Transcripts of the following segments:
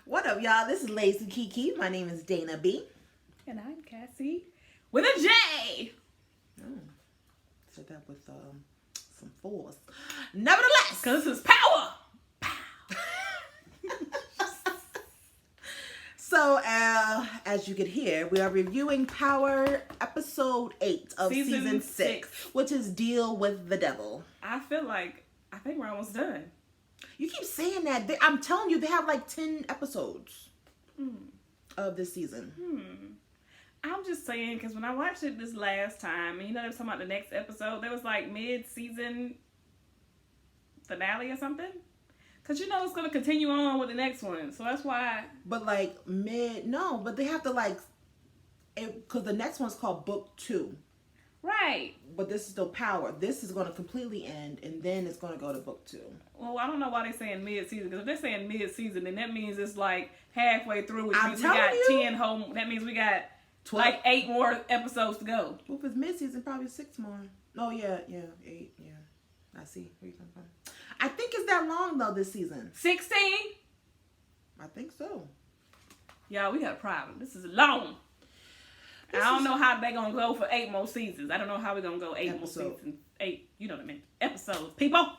What up, y'all? This is Lazy Keke. My name is Dana B. And I'm Cassie with a J. Oh, said that with some force. Nevertheless, Because this is power. So, as you could hear, we are reviewing Power Episode 8 of Season 6, which is Deal with the Devil. I think we're almost done. You keep saying that. I'm telling you, they have like 10 episodes of this season. I'm just saying, because when I watched it this last time, and they were talking about the next episode, there was like mid-season finale or something. Because it's going to continue on with the next one. So that's why. But like but they have to because the next one's called Book 2. Right. But this is still Power. This is going to completely end, and then it's going to go to Book 2. Well, I don't know why they're saying mid-season. Because if they're saying mid-season, then that means it's like halfway through. Which means we got 10 home. That means we got 12. Like 8 more episodes to go. Well, if it's mid-season, probably 6 more. Oh, yeah, 8, yeah. I see where you're coming from. I think it's that long, though, this season. 16? I think so. Y'all, we got a problem. This is long. I don't know how they're going to go for 8 more seasons. I don't know how we're going to go 8 more seasons. 8, you know what I mean. Episodes. People!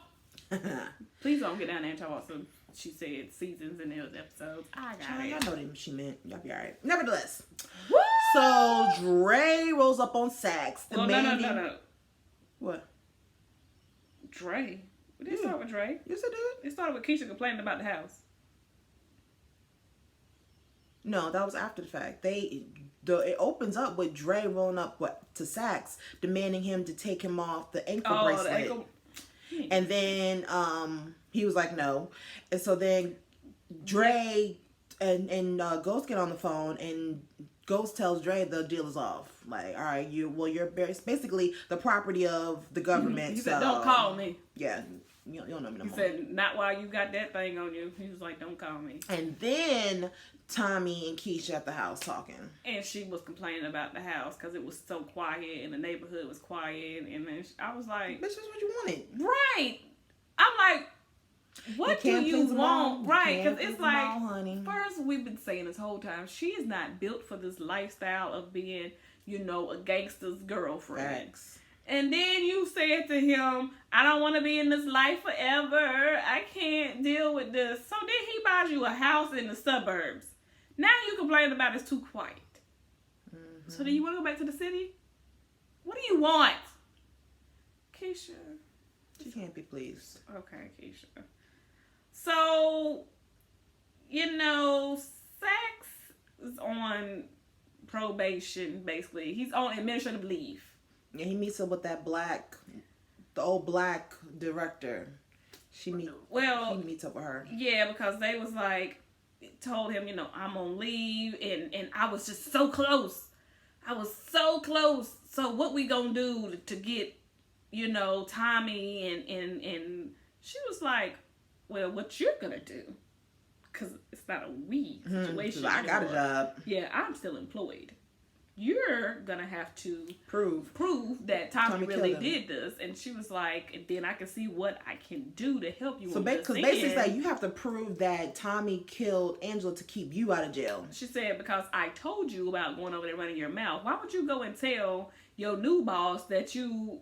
Please don't get down there and talk about some, she said, seasons and those episodes. I got it. Y'all know what she meant. Y'all be all right. Nevertheless. Woo! So, Dre rolls up on Sax. No. What? Dre? We didn't start with Dre. Yes, it did. It started with Keisha complaining about the house. No, that was after the fact. It opens up with Dre rolling up to Sax, demanding him to take him off the ankle bracelet. The ankle. And then he was like, no. And so then Dre and Ghost get on the phone, and Ghost tells Dre the deal is off. Like, all right, you're basically the property of the government. He said, don't call me. Yeah. You don't know me no more. He said, not while you got that thing on you. He was like, don't call me. And then Tommy and Keisha at the house talking. And she was complaining about the house because it was so quiet and the neighborhood was quiet. And then I was like, bitch, that's what you wanted. Right. I'm like, what do you want? Right. Because it's like, honey. First, we've been saying this whole time, she is not built for this lifestyle of being, a gangster's girlfriend. Facts. And then you said to him, I don't want to be in this life forever. I can't deal with this. So then he buys you a house in the suburbs. Now you complain about it's too quiet. Mm-hmm. So then you want to go back to the city? What do you want? Keisha. She can't be pleased. Okay, Keisha. So, Sax is on probation, basically. He's on administrative leave. Yeah, he meets up with the old black director. He meets up with her. Yeah, because they was like, told him, I'm on leave, and I was just so close. I was so close. So what we gonna do to get, Tommy and she was like, well, what you're gonna do? Because it's not a we situation. I got a job. Yeah, I'm still employed. You're gonna have to prove that Tommy really did this. And she was like, and then I can see what I can do to help you. So basically, like, you have to prove that Tommy killed Angela to keep you out of jail. She said, because I told you about going over there running your mouth. Why would you go and tell your new boss that you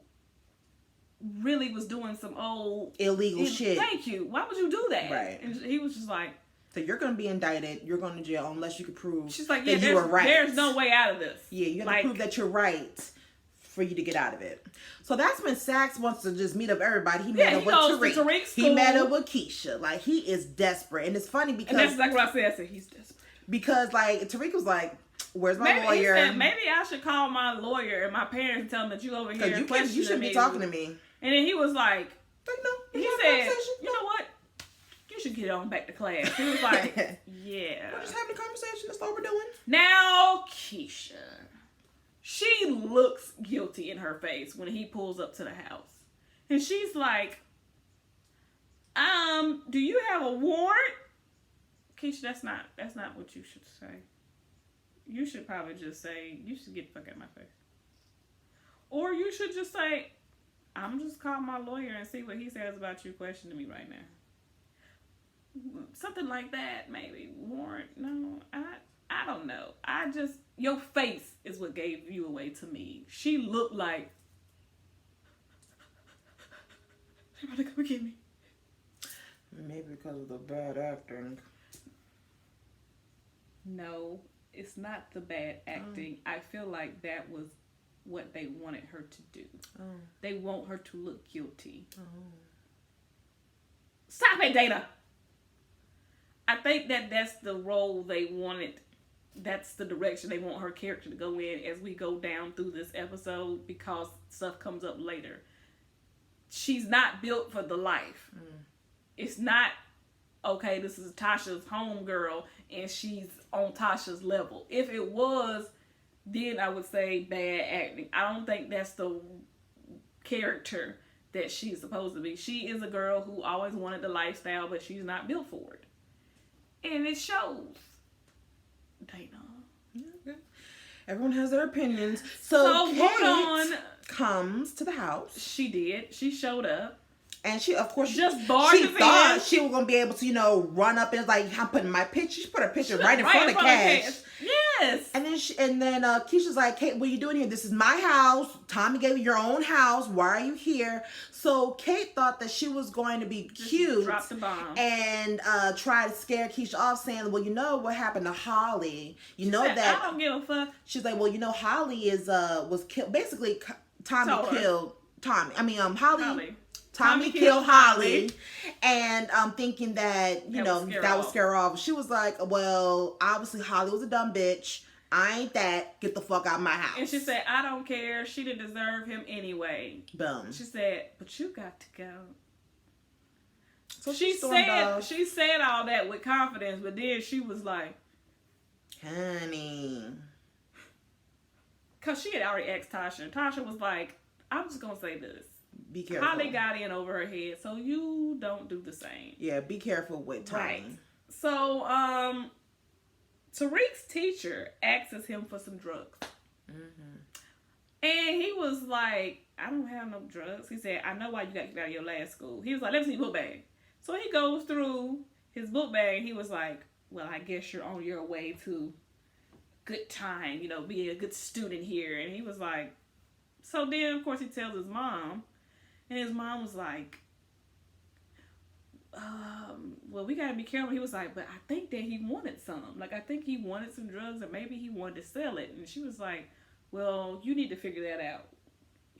really was doing some old illegal shit? Thank you. Why would you do that? Right. And he was just like, so you're going to be indicted. You're going to jail unless you can prove she's like, that you were right. There's no way out of this. Yeah, you have to prove that you're right for you to get out of it. So that's when Sax wants to just meet up everybody. He met up with Tariq. He met up with Keisha. Like, he is desperate. And it's funny because... And that's exactly what I said. I said, he's desperate. Because, like, Tariq was like, where's my lawyer? He said, maybe I should call my lawyer and my parents and tell them that you over here you shouldn't be talking to me. And then he was like... no. He said, you know what? You should get on back to class. He was like, yeah. We're just having a conversation. That's all we're doing. Now, Keisha. She looks guilty in her face when he pulls up to the house. And she's like, do you have a warrant? Keisha, that's not what you should say. You should probably just say, you should get the fuck out of my face. Or you should just say, I'm just calling my lawyer and see what he says about you questioning me right now. Something like that, maybe. Warrant. No, I don't know. Your face is what gave you away to me. She looked like she about to come get me. Maybe because of the bad acting. No, it's not the bad acting. I feel like that was what they wanted her to do. They want her to look guilty. Stop it, Dana. I think that's the role they wanted. That's the direction they want her character to go in as we go down through this episode, because stuff comes up later. She's not built for the life. It's not, okay, this is Tasha's homegirl and she's on Tasha's level. If it was, then I would say bad acting. I don't think that's the character that she's supposed to be. She is a girl who always wanted the lifestyle, but she's not built for it. And it shows. Dana. Okay. Everyone has their opinions. So Kate on. comes to the house. She did. She showed up. And she, of course, just barged she thought she was gonna be able to, run up and like, I'm putting my picture. She put her picture right in front of Cash. Yes. And then Keisha's like, Kate, what are you doing here? This is my house. Tommy gave you your own house. Why are you here? So Kate thought that she was going to be cute. Drop the bomb. And try to scare Keisha off, saying, well, you know what happened to Holly? You know said, that I don't give a fuck. She's like, well, Holly was killed. Basically, Tommy killed Tommy. I mean, Holly. Tommy killed Holly, and I'm thinking that, that would scare her off. She was like, well, obviously Holly was a dumb bitch. I ain't that. Get the fuck out of my house. And she said, I don't care. She didn't deserve him anyway. Boom. She said, but you got to go. So she said all that with confidence, but then she was like, honey. Because she had already asked Tasha, and Tasha was like, I'm just going to say this. Be careful. Holly got in over her head, so you don't do the same. Yeah, be careful with Tommy. Right. So, Tariq's teacher asks him for some drugs. And he was like, I don't have no drugs. He said, I know why you got kicked out of your last school. He was like, let me see your book bag. So he goes through his book bag, and he was like, well, I guess you're on your way to good time, being a good student here. And he was like, so then, of course, he tells his mom. And his mom was like, well, we got to be careful. He was like, but I think that he wanted some. Like, I think he wanted some drugs, or maybe he wanted to sell it. And she was like, well, you need to figure that out.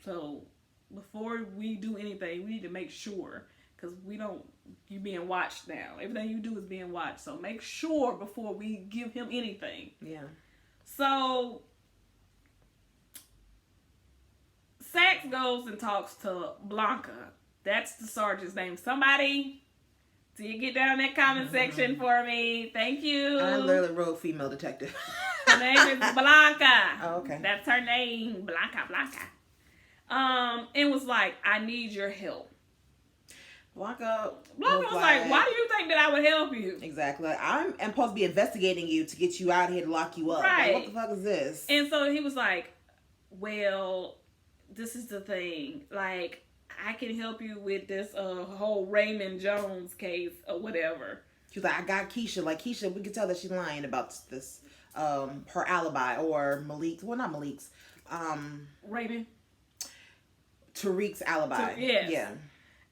So before we do anything, we need to make sure, because you being watched now. Everything you do is being watched. So make sure before we give him anything. Yeah. So Sax goes and talks to Blanca. That's the sergeant's name. Somebody, did get down in that comment section for me. Thank you. I literally wrote female detective. Her name is Blanca. Oh, okay. That's her name. Blanca. And was like, I need your help. Blanca was like, why do you think that I would help you? Exactly. I'm supposed to be investigating you to get you out here to lock you up. Right. Like, what the fuck is this? And so he was like, well, this is the thing. Like, I can help you with this whole Raymond Jones case or whatever. She was like, I got Keisha. Like, Keisha, we can tell that she's lying about this, her alibi, or Malik's. Well, not Malik's. Raymond. Tariq's alibi. Yes. Yeah.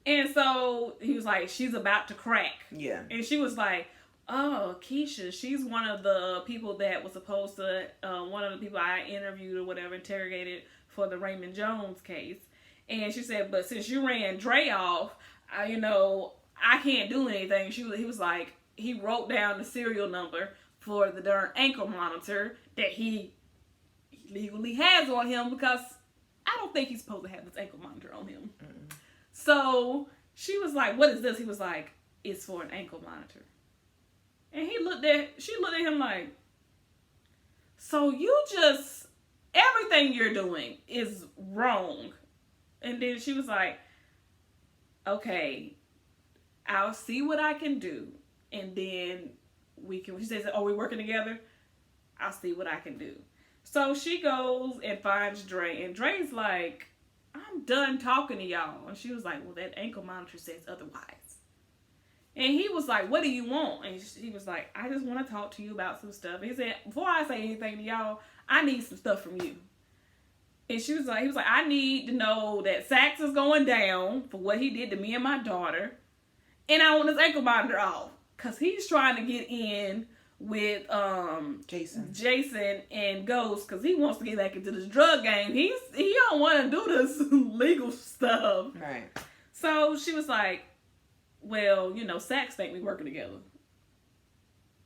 And so he was like, she's about to crack. Yeah. And she was like, oh, Keisha, she's one of the people that was supposed to, one of the people I interviewed or whatever, interrogated for the Raymond Jones case. And she said, but since you ran Dre off, I can't do anything. He was like, he wrote down the serial number for the darn ankle monitor that he legally has on him, because I don't think he's supposed to have this ankle monitor on him. Mm-mm. So she was like, what is this? He was like, it's for an ankle monitor. And she looked at him like, so everything you're doing is wrong. And then she was like, okay, I'll see what I can do. And then she says, are we working together? I'll see what I can do. So she goes and finds Dre. And Dre's like, I'm done talking to y'all. And she was like, well, that ankle monitor says otherwise. And he was like, what do you want? And he was like, I just want to talk to you about some stuff. He said, before I say anything to y'all, I need some stuff from you. And he was like, I need to know that Sax is going down for what he did to me and my daughter. And I want his ankle monitor off. Because he's trying to get in with Jason and Ghost, because he wants to get back into this drug game. He don't want to do this legal stuff. Right. So she was like, well, you know, Sax think we working together.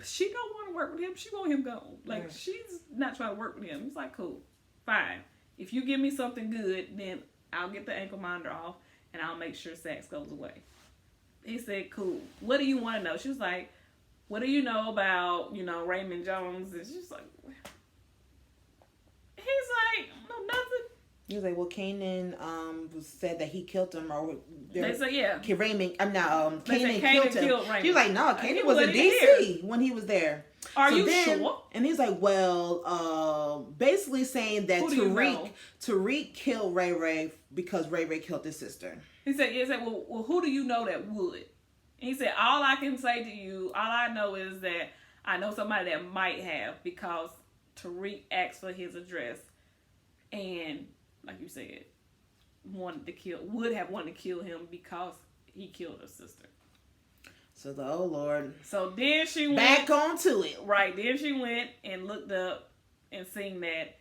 She don't want to work with him. She want him gone. Like, she's not trying to work with him. He's like, cool, fine. If you give me something good, then I'll get the ankle monitor off and I'll make sure Sax goes away. He said, cool. What do you want to know? She was like, what do you know about, you know, Raymond Jones? And she's like, he's like, no, nothing. He was like, well, Kanan said that he killed him, or they said, yeah. Raymond, I'm not, Kanan killed him. Raymond. She was like, no, Kanan was in DC here when he was there. Are you sure? And he's like, well, basically saying that Tariq killed Ray Ray because Ray Ray killed his sister. He said, well, who do you know that would? And he said, all I can say to you, all I know is that I know somebody that might have, because Tariq asked for his address and, like you said, would have wanted to kill him because he killed her sister. So oh Lord. So then she went back onto it. Right. Then she went and looked up and seen that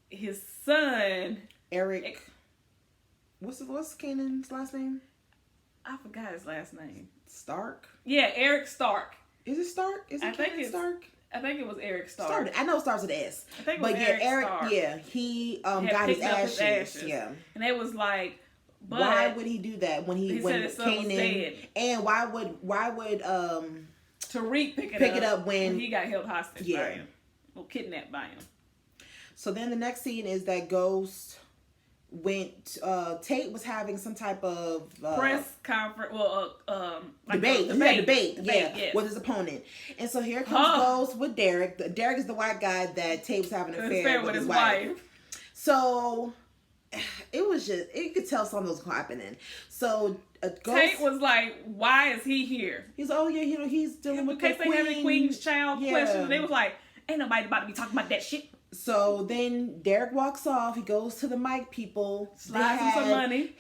his son Eric. What's Kanan's last name? I forgot his last name. Stark? Yeah, Eric Stark. Is it Stark? Is it Kanan Stark? I think it was Eric Stark. I know it starts with S. I think it was Eric Stark. Yeah, he got his ashes. Yeah. And it was like, but why would he do that when said his son was dead? And why would Tariq pick it up when he got held hostage by him? Well, kidnapped by him. So then the next scene is that Ghost went, Tate was having some type of press conference, like debate, yes. with his opponent. And so here comes Ghost with Derek. Derek is the white guy that Tate was having an affair with his wife. So it was just, you could tell something was happening. So Ghost, Tate was like, why is he here? He's he's dealing with in case they having Queen's Child questions. They was like, ain't nobody about to be talking about that shit. So then Derek walks off. He goes to the mic people. Slides him some money.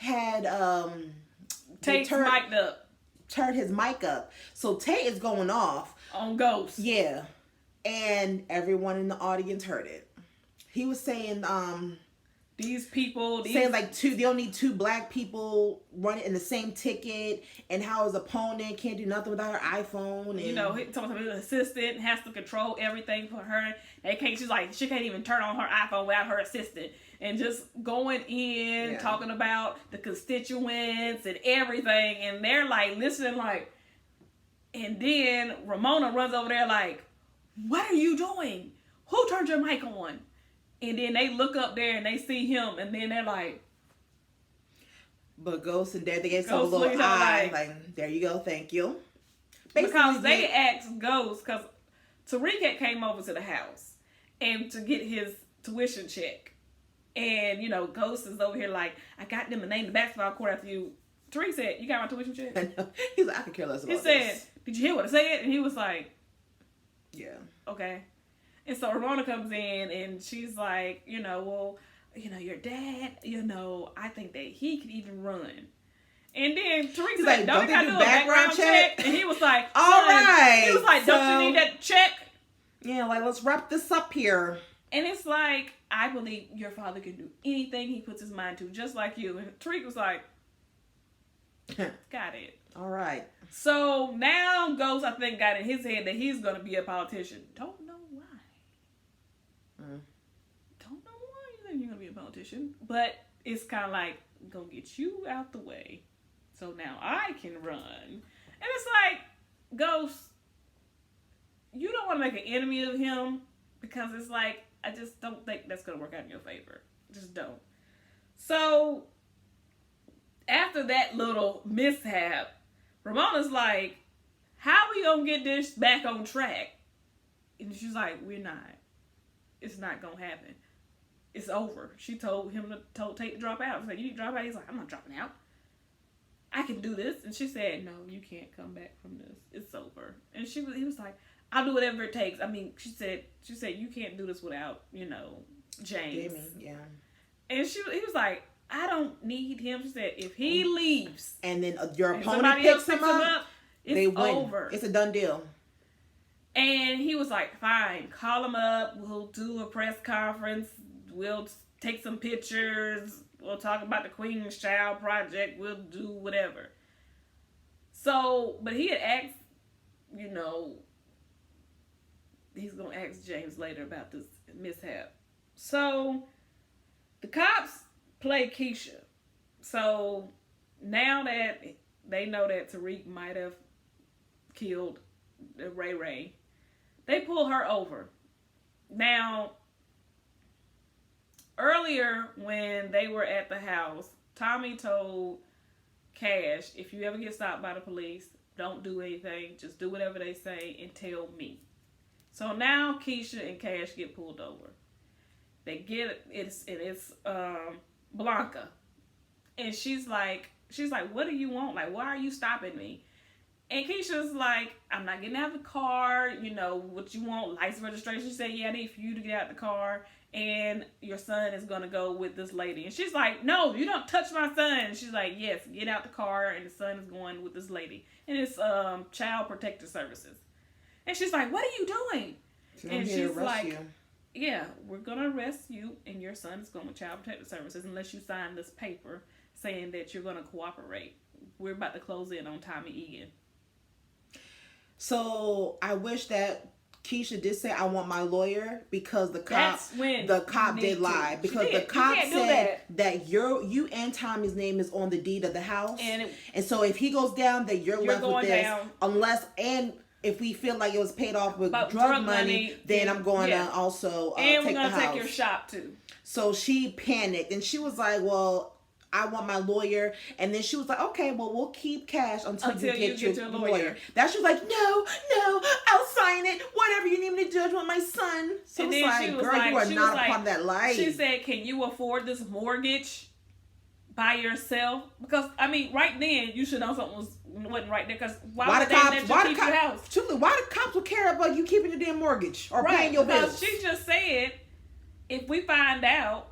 Tate's mic'd up. Turned his mic up. So Tate is going off on Ghost. Yeah, and everyone in the audience heard it. He was saying, these people saying like they'll need two black people running in the same ticket, and how his opponent can't do nothing without her iPhone. And you know, he told him his assistant has to control everything for her. She's like, she can't even turn on her iPhone without her assistant. And just going in, talking about the constituents and everything. And they're like listening, like, and then Ramona runs over there like, what are you doing? Who turned your mic on? And then they look up there and they see him, and then they're like, but Ghost and Dad, they gave some little eye, like, there you go, thank you. Basically, because they asked Ghost, because Tariq came over to the house and to get his tuition check. And, you know, Ghost is over here like, I got them to name the basketball court after you. Tariq said, you got my tuition check? He's like, I could care less about this. He said, did you hear what I said? And he was like, yeah. Okay. And so Ramona comes in and she's like, you know, well, you know, your dad, you know, I think that he could even run. And then Tariq said, like, don't they do a background check? And he was like, all right. He was like, don't you need that check? Yeah, like, let's wrap this up here. And it's like, I believe your father can do anything he puts his mind to, just like you. And Tariq was like, got it. All right. So now Ghost, I think, got in his head that he's going to be a politician. Don't know why. Don't know why you think you're going to be a politician. But it's kind of like, going to get you out the way so now I can run. And it's like, Ghost, you don't want to make an enemy of him, because it's like, I just don't think that's going to work out in your favor. Just don't. So after that little mishap, Ramona's like, how we going to get this back on track? And she's like, we're not. It's not going to happen. It's over. She told him to tell Tate to drop out. She's like, you need to drop out? He's like, I'm not dropping out. I can do this. And she said, no, you can't come back from this. It's over. And he was like, I'll do whatever it takes. I mean, she said, you can't do this without, James. Jamie, yeah. And he was like, I don't need him. She said, if he leaves. And then your opponent picks him up, it's over. It's a done deal. And he was like, fine, call him up. We'll do a press conference. We'll take some pictures. We'll talk about the Queen's Child Project. We'll do whatever. So, but he had asked, he's going to ask James later about this mishap. So, the cops play Keisha. So, now that they know that Tariq might have killed Ray Ray, they pull her over. Now, earlier when they were at the house, Tommy told Cash, if you ever get stopped by the police, don't do anything. Just do whatever they say and tell me. So now Keisha and Cash get pulled over. They get it's Blanca. And she's like, what do you want? Like, why are you stopping me? And Keisha's like, I'm not getting out of the car. What you want? License registration. She said, yeah, I need for you to get out of the car. And your son is going to go with this lady. And she's like, no, you don't touch my son. And she's like, yes, get out the car. And the son is going with this lady. And it's Child Protective Services. And she's like, what are you doing? And she's like, yeah, we're going to arrest you. And your son is going with Child Protective Services unless you sign this paper saying that you're going to cooperate. We're about to close in on Tommy Egan. So I wish that Keisha did say, I want my lawyer, because the cop did lie. Because the cop said that you and Tommy's name is on the deed of the house. And so if he goes down, that you're left with this. Unless, and if we feel like it was paid off with drug money, then I'm going to also take the house. And we're going to take your shop too. So she panicked and she was like, well, I want my lawyer. And then she was like, okay, well, we'll keep Cash until you get your lawyer. That she was like, no, I'll sign it. Whatever you need me to do, I want my son. So and it's like, girl, you are not a part of that life. She said, can you afford this mortgage by yourself? Because, I mean, right then, you should know something wasn't right there. Because why would they let you keep your house? Truly, why the cops would care about you keeping your damn mortgage or paying your bills? She just said, if we find out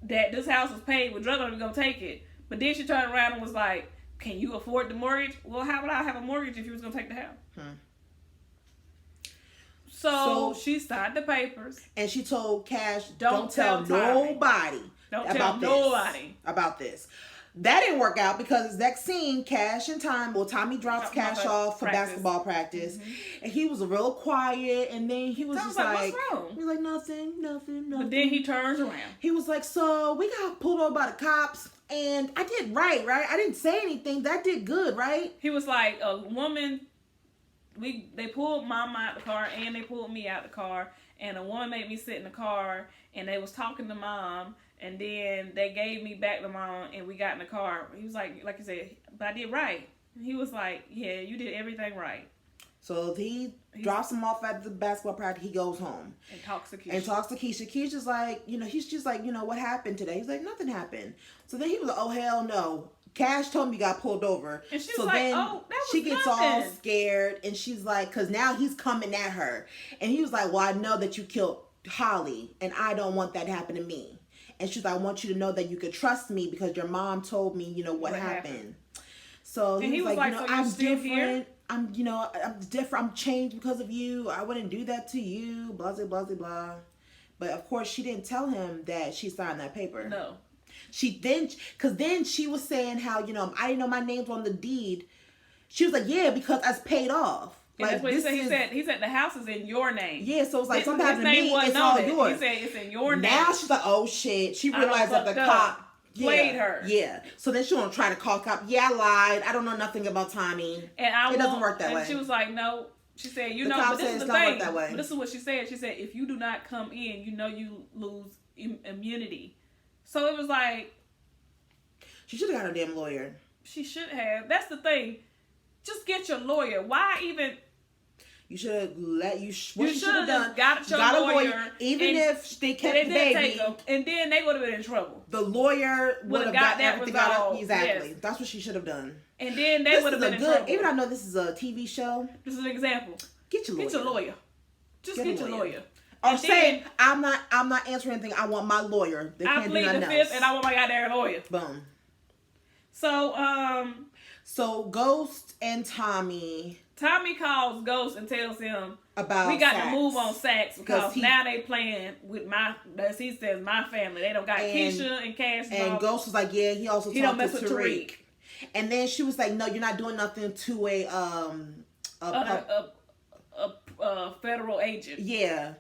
that this house was paid with drug money, we're going to take it. But then she turned around and was like, can you afford the mortgage? Well, how would I have a mortgage if you was going to take the house? So she signed the papers. And she told Cash, don't tell nobody about this. That didn't work out because next scene, Cash and Tommy drops Cash off for basketball practice. Mm-hmm. And he was real quiet. And then he was just like, what's wrong? He was like, nothing. But then he turns around. He was like, so we got pulled over by the cops. And I did right? I didn't say anything. That did good, right? He was like, a woman, they pulled Mama out the car and they pulled me out the car. And a woman made me sit in the car and they was talking to Mom. And then they gave me back to Mom and we got in the car. He was like you said, but I did right. And he was like, yeah, you did everything right. So he drops him off at the basketball practice. He goes home. And talks to Keisha. Keisha's like, he's just like, what happened today? He's like, nothing happened. So then he was like, oh, hell no. Cash told me you got pulled over. And she's like, then oh, that was she gets all scared. And she's like, because now he's coming at her. And he was like, well, I know that you killed Holly. And I don't want that to happen to me. And she's like, I want you to know that you could trust me because your mom told me, what happened. So he was like, so I'm different. Here? I'm different. I'm changed because of you. I wouldn't do that to you. Blah, blah, blah, blah. But of course, she didn't tell him that she signed that paper. No. Because then she was saying how, I didn't know my name's on the deed. She was like, yeah, because I was paid off. And like, that's what he said the house is in your name. Yeah, so it's like sometimes to me, it's all yours. He said it's in your name. Now she's like, oh shit. She realized that the cop played her. Yeah. So then she want to try to call cop. Yeah, I lied. I don't know nothing about Tommy. And it doesn't work that way. And she was like, no. She said, but this is the thing. But this is what she said. She said, if you do not come in, you lose immunity. So it was like, she should have got her damn lawyer. She should have. That's the thing. Just get your lawyer. Why even? You should have you should have done. Got a lawyer, even if they kept the baby, and then they would have been in trouble. The lawyer would have got everything out of exactly. Yes. That's what she should have done. And then they This would is have a been in good. trouble. Even though I know this is a TV show. This is an example. Get your lawyer. Get your lawyer. Just get your lawyer. Or And say, then, I'm not answering anything. I want my lawyer. They I can't do plead the nothing fifth, else. and I want my goddamn lawyer. Boom. So, So Ghost and Tommy calls Ghost and tells him about we got Sax. to move on Sax because he- now they playing with as he says, my family. They don't got Keisha and Cash. And Ghost was like, yeah, he also He don't talked mess to with Tariq. Tariq. And then she was like, no, you're not doing nothing to a federal agent. yeah.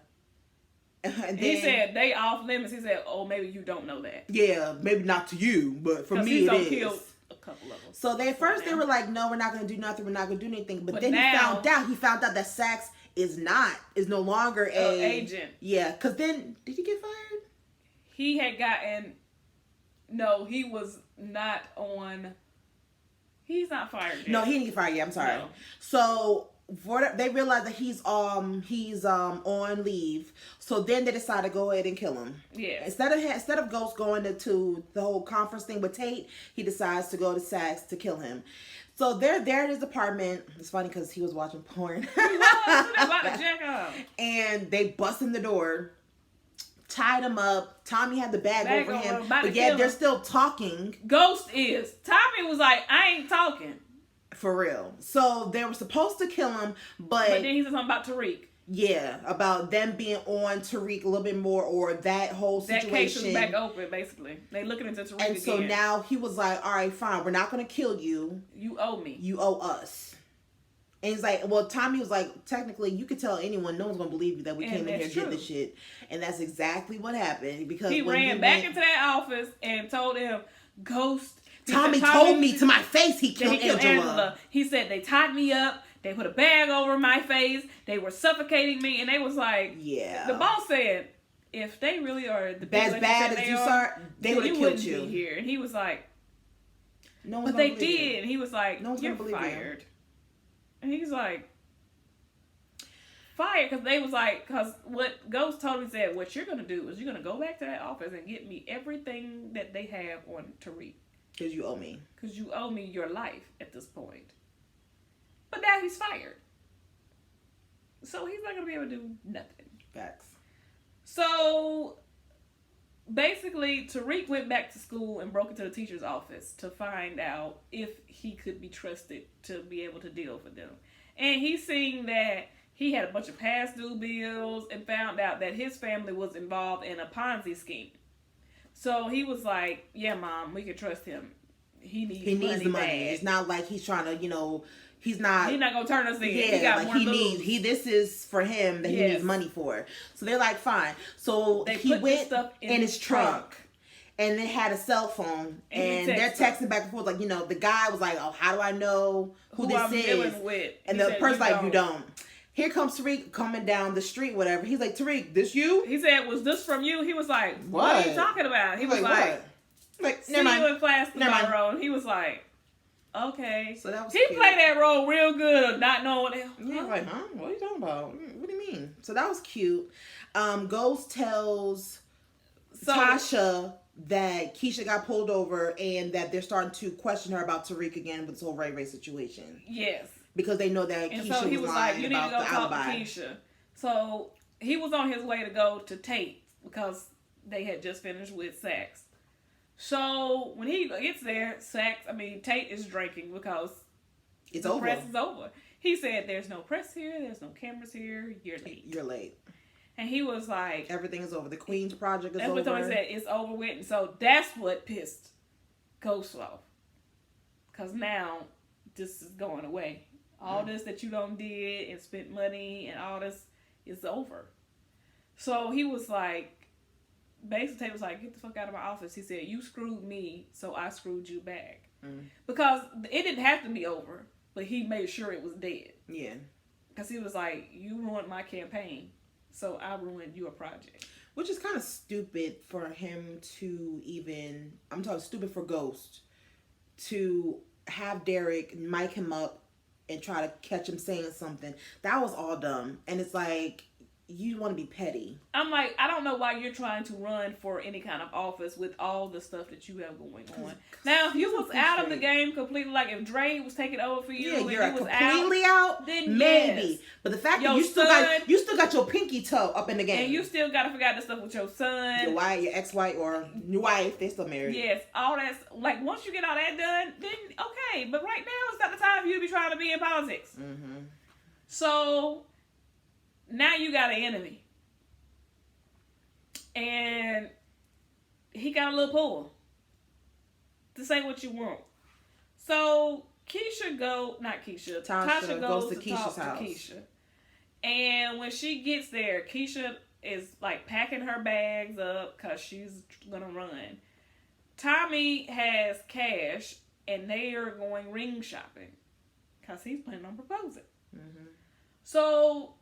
And then, He said they off limits. He said, oh, maybe you don't know that. yeah, maybe not to you, but for me he's it gonna is. kill a couple of them. So they first they were like, no, we're not going to do nothing. We're not going to do anything. But then now, he found out that Sax is no longer a agent. Yeah, because then did he get fired? He had gotten. No, he was not on. He's not fired yet. No, he didn't get fired yet. I'm sorry. No. So they realized that he's on leave. So then they decided to go ahead and kill him. Yeah. Instead of Ghost going to the whole conference thing with Tate, he decides to go to Sax to kill him. So they're there at his apartment. It's funny because he was watching porn. He was about to jack off. And they bust in the door, tied him up. Tommy had the bag over him, but yet they're still talking. Ghost is. Tommy was like, I ain't talking. For real. So they were supposed to kill him, but then he said something about Tariq. Yeah, about them being on Tariq a little bit more, or that whole situation. That case is back open, basically. They looking into Tariq again. And so now he was like, all right, fine, we're not going to kill you. You owe me. You owe us. And he's like, well, Tommy was like, technically, you could tell anyone, no one's going to believe you that we came in here and did this shit. And that's exactly what happened. Because he ran back into that office and told him, Ghost. Tommy told me to my face he killed Angela. He said they tied me up. They put a bag over my face. They were suffocating me. And they was like, yeah. The boss said, if they really are the as bad as you are, they would have killed you. Be here. And he was like, no, but they did. And he was like, no one's you're fired. And he's like, fired? Because they was like, because what Ghost told me said, what you're going to do is you're going to go back to that office and get me everything that they have on Tariq. Because you owe me. Because you owe me your life at this point. But now he's fired. So he's not going to be able to do nothing. Facts. So basically, Tariq went back to school and broke into the teacher's office to find out if he could be trusted to be able to deal with them. And he seen that he had a bunch of past due bills and found out that his family was involved in a Ponzi scheme. So he was like, yeah, Mom, we can trust him. He needs the money. Bad. It's not like he's trying to, he's not going to turn us in. Yeah, he got like this is for him that he needs money for. So they're like, fine. So he went in his trunk. And they had a cell phone. And they're texting back and forth. Like, the guy was like, oh, how do I know who this I'm is? Dealing with. And the person's like, you don't. Here comes Tariq coming down the street, whatever. He's like, Tariq, this you? He said, was this from you? He was like, what are you talking about? He was like, see you in class tomorrow. And he was like, okay. So that was he played that role real good of not knowing what the hell. Yeah, like, huh? What are you talking about? What do you mean? So that was cute. Ghost tells Tasha that Keisha got pulled over and that they're starting to question her about Tariq again with this whole Ray Ray situation. Yes. Because they know that and Keisha so he was was lying like, you need to go talk alibi. to Keisha. So he was on his way to go to Tate because they had just finished with Sax. So when he gets there, Tate is drinking because the press is over. He said, there's no press here, there's no cameras here, you're late. You're late. And he was like, everything is over. The Queen's project is over. That's what he said, it's over with. And so that's what pissed Ghost off. Because now this is going away. All this that you done did and spent money and all this is over. So he was like, basically Tate was like, get the fuck out of my office. He said, you screwed me, so I screwed you back. Because it didn't have to be over, but he made sure it was dead. Yeah. Because he was like, you ruined my campaign, so I ruined your project. Which is kind of stupid for him to even, I'm talking stupid for Ghost, to have Derek mic him up and try to catch him saying something. That was all dumb. And it's like, you want to be petty. I'm like, I don't know why you're trying to run for any kind of office with all the stuff that you have going on. Now, if you was out of the game completely, like if Dre was taking over for you, and you're you was completely out, then maybe. Yes. But the fact that you still got your pinky toe up in the game, and you still got to figure out the stuff with your son, your wife, your ex-wife, or your wife, they still married. Yes, all that's like once you get all that done, then okay. But right now, it's not the time for you to be trying to be in politics. Mm-hmm. So now you got an enemy. And he got a little pull to say what you want. So Tasha goes to Keisha's house. Keisha. And when she gets there, Keisha is like packing her bags up because she's going to run. Tommy has cash and they are going ring shopping because he's planning on proposing. Mm-hmm. So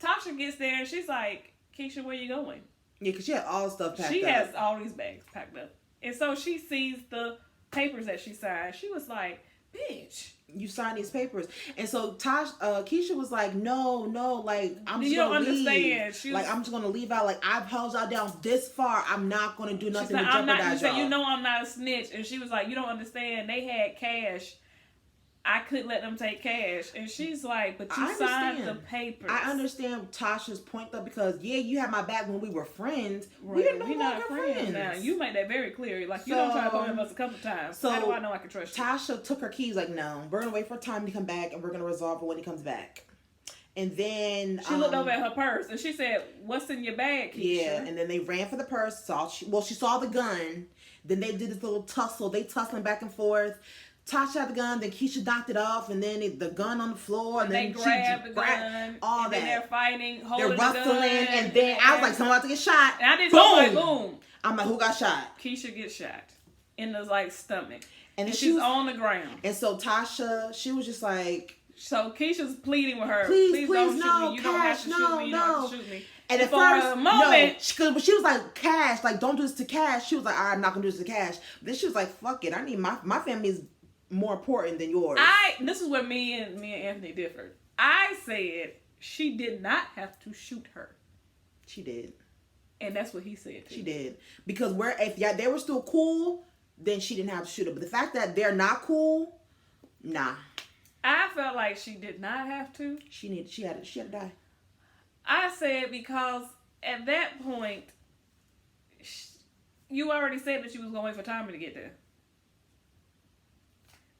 Tasha gets there and she's like, Keisha, where you going? Yeah, because she had all the stuff packed up. She has all these bags packed up. And so she sees the papers that she signed. She was like, bitch. You signed these papers. And so Keisha was like, no, like, I'm just going to leave. Understand. Like, I'm just going to leave out. Like, I've held y'all down this far. I'm not going to do nothing to jeopardize y'all. You know I'm not a snitch. And she was like, you don't understand. They had cash. I couldn't let them take cash. And she's like, but you signed the papers. I understand Tasha's point, though, because, yeah, you had my back when we were friends. Right. We're no longer friends. Now. You made that very clear. Like, you don't try to put him us a couple times. So how do I know I can trust you? Tasha took her keys, like, no, we're going to wait for time to come back, and we're going to resolve it when he comes back. And then she looked over at her purse, and she said, what's in your bag, Keisha? Yeah, and then they ran for the purse. She saw the gun. Then they did this little tussle. They tussling back and forth. Tasha had the gun, then Keisha knocked it off, and then the gun on the floor, and then they grabbed the gun, all and that. Then they're fighting, holding they're rustling, the gun, and then I was like, someone about to get shot. And I did boom! Boom! I'm like, who got shot? Keisha gets shot in the like stomach, and she's on the ground. And so Tasha, she was just like, so Keisha's pleading with her, please don't no, shoot me. You don't have to shoot me. You don't have to shoot me. And at first, no, she was like, Cash, like, don't do this to Cash. She was like, all right, I'm not gonna do this to Cash. But then she was like, fuck it, I need my family is more important than yours. This is where me and Anthony differed. I said she did not have to shoot her. She did. And that's what he said too. She did. Because if they were still cool, then she didn't have to shoot her. But the fact that they're not cool, nah. I felt like she did not have to. She had to die. I said because at that point, you already said that you was going to wait for Tommy to get there.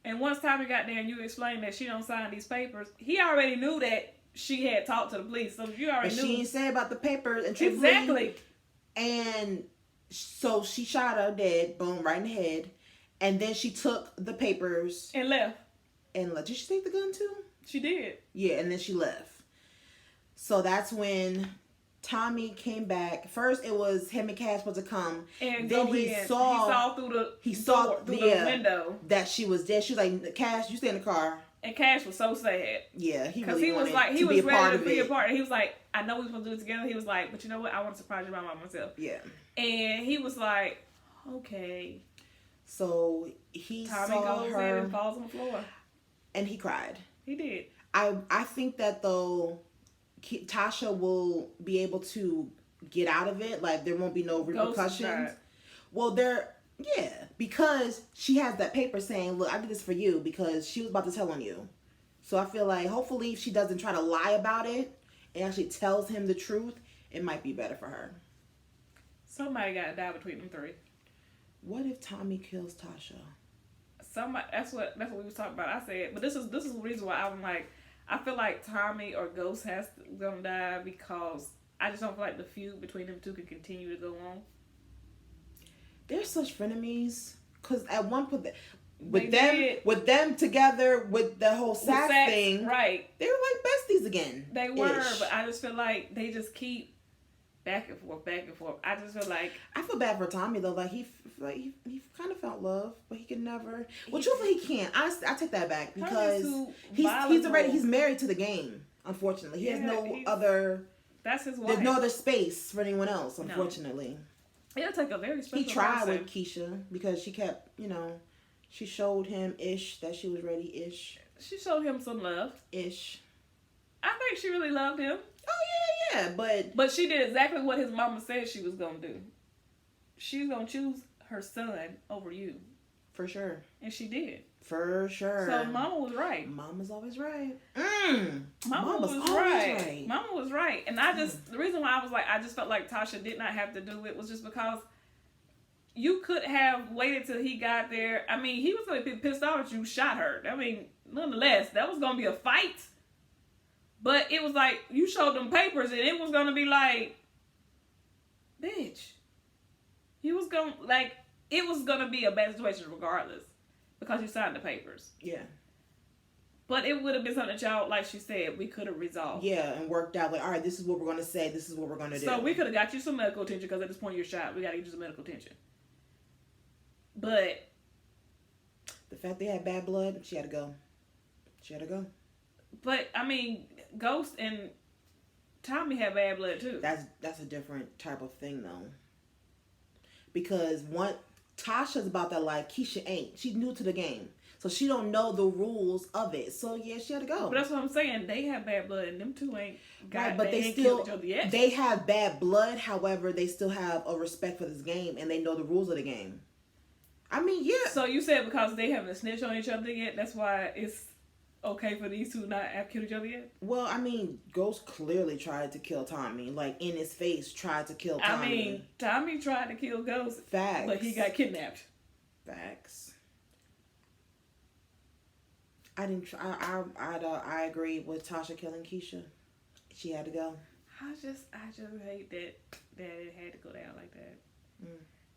And once Tommy got there and you explained that she don't sign these papers, he already knew that she had talked to the police. So you already knew. She didn't say about the papers. And exactly. And so she shot her dead, boom, right in the head. And then she took the papers. And left. Did she take the gun too? She did. Yeah, and then she left. So that's when Tommy came back. First, it was him and Cash supposed to come. And then he saw through the window that she was dead. She was like, Cash, you stay in the car. And Cash was so sad. Yeah, because he was ready to be a part. And he was like, I know we supposed to do it together. He was like, but you know what? I want to surprise your mom by myself. Yeah. And he was like, okay. So Tommy goes in and falls on the floor. And he cried. He did. I think that though, Tasha will be able to get out of it. Like, there won't be no repercussions. Well, because she has that paper saying, look, I did this for you because she was about to tell on you. So I feel like hopefully if she doesn't try to lie about it and actually tells him the truth, it might be better for her. Somebody got to die between them three. What if Tommy kills Tasha? That's what we was talking about. I said, but this is the reason why I'm like, I feel like Tommy or Ghost gonna die because I just don't feel like the feud between them two can continue to go on. They're such frenemies. Cause at one point, with them together with the whole sax thing, right? They were like besties again. They were, but I just feel like they just keep back and forth. I just feel like I feel bad for Tommy though. Like he kind of felt love, but he could never. Well, truthfully, he can't. I take that back because he's married to the game. Unfortunately, he has no other. That's his wife. There's no other space for anyone else. Unfortunately, it'll take a very special. He tried with Keisha because she kept, she showed him that she was ready. She showed him some love. I think she really loved him. Oh Yeah, But she did exactly what his mama said she was gonna do. She's gonna choose her son over you. For sure. And she did. For sure. So Mama was right. Mama's always right. Mama was always right. Mama was right. And I just, the reason why I was like, I just felt like Tasha did not have to do it was just because you could have waited till he got there. I mean, he was going to be pissed off that you shot her. I mean, nonetheless, that was going to be a fight. But it was like, you showed them papers and it was going to be like, bitch. He was going to, like, it was going to be a bad situation regardless. Because you signed the papers. Yeah. But it would have been something that y'all, like she said, we could have resolved. Yeah, and worked out like, all right, this is what we're going to say. This is what we're going to do. So we could have got you some medical attention because at this point you're shot. We got to get you some medical attention. But the fact they had bad blood, she had to go. She had to go. But, I mean, Ghost and Tommy had bad blood too. That's a different type of thing, though. Because Tasha's about that life. Keisha ain't. She's new to the game. So she don't know the rules of it. So yeah, she had to go. But that's what I'm saying. They have bad blood and them two ain't got right, but they they still still killed each other yet. They have bad blood, however, they still have a respect for this game and they know the rules of the game. I mean, yeah. So you said because they haven't snitched on each other yet, that's why it's okay for these two not have killed each other yet? Well, I mean, Ghost clearly tried to kill Tommy. Like, in his face, tried to kill Tommy. I mean, Tommy tried to kill Ghost. Facts. But he got kidnapped. Facts. I agree with Tasha killing Keisha. She had to go. I just hate that it had to go down like that.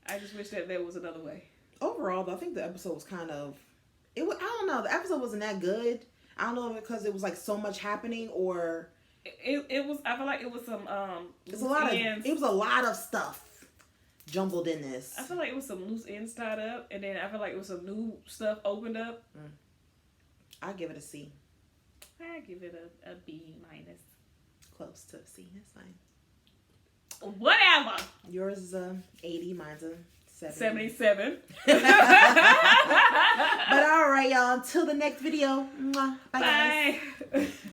I just wish that there was another way. Overall, though, I think the episode was kind of... I don't know. The episode wasn't that good. I don't know because it was like so much happening or... It was... I feel like it was some... It was a lot of stuff jumbled in this. I feel like it was some loose ends tied up, and then I feel like it was some new stuff opened up. I give it a C. I give it a B minus. Close to a C. That's fine. Whatever. Yours is a 80. Mine's a 70. 77. But all right, y'all. Until the next video. Bye, guys. Bye.